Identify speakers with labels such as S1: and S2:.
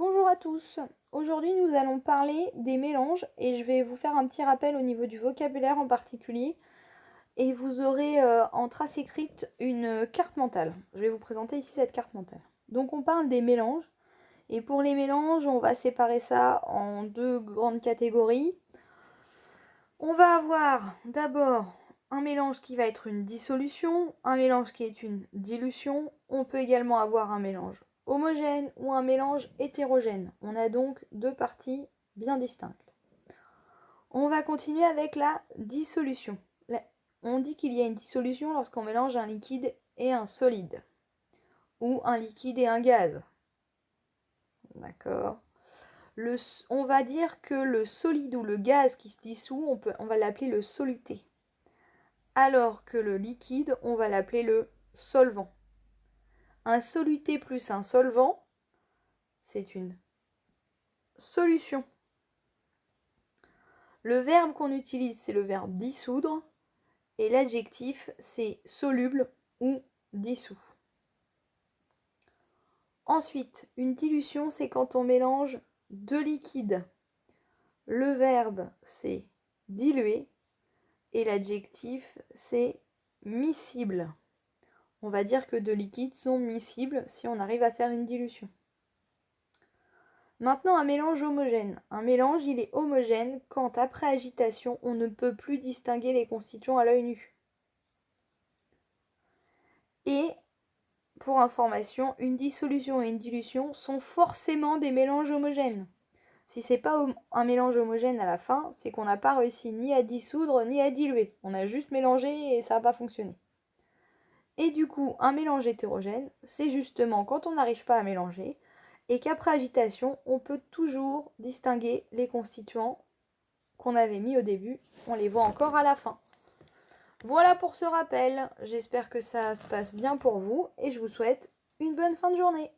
S1: Bonjour à tous, aujourd'hui nous allons parler des mélanges et je vais vous faire un petit rappel au niveau du vocabulaire en particulier et vous aurez en trace écrite une carte mentale. Je vais vous présenter ici cette carte mentale. Donc on parle des mélanges et pour les mélanges on va séparer ça en deux grandes catégories. On va avoir d'abord un mélange qui va être une dissolution, un mélange qui est une dilution. On peut également avoir un mélange homogène ou un mélange hétérogène. On a donc deux parties bien distinctes. On va continuer avec la dissolution. On dit qu'il y a une dissolution lorsqu'on mélange un liquide et un solide, ou un liquide et un gaz. D'accord. On va dire que le solide ou le gaz qui se dissout, on va l'appeler le soluté. Alors que le liquide, on va l'appeler le solvant. Un soluté plus un solvant, c'est une solution. Le verbe qu'on utilise, c'est le verbe dissoudre, et l'adjectif, c'est soluble ou dissous. Ensuite, une dilution, c'est quand on mélange deux liquides. Le verbe, c'est diluer, et l'adjectif, c'est miscible. On va dire que deux liquides sont miscibles si on arrive à faire une dilution. Maintenant, un mélange homogène. Un mélange, il est homogène quand, après agitation, on ne peut plus distinguer les constituants à l'œil nu. Et, pour information, une dissolution et une dilution sont forcément des mélanges homogènes. Si c'est pas un mélange homogène à la fin, c'est qu'on n'a pas réussi ni à dissoudre ni à diluer. On a juste mélangé et ça n'a pas fonctionné. Et du coup, un mélange hétérogène, c'est justement quand on n'arrive pas à mélanger et qu'après agitation, on peut toujours distinguer les constituants qu'on avait mis au début. On les voit encore à la fin. Voilà pour ce rappel. J'espère que ça se passe bien pour vous et je vous souhaite une bonne fin de journée.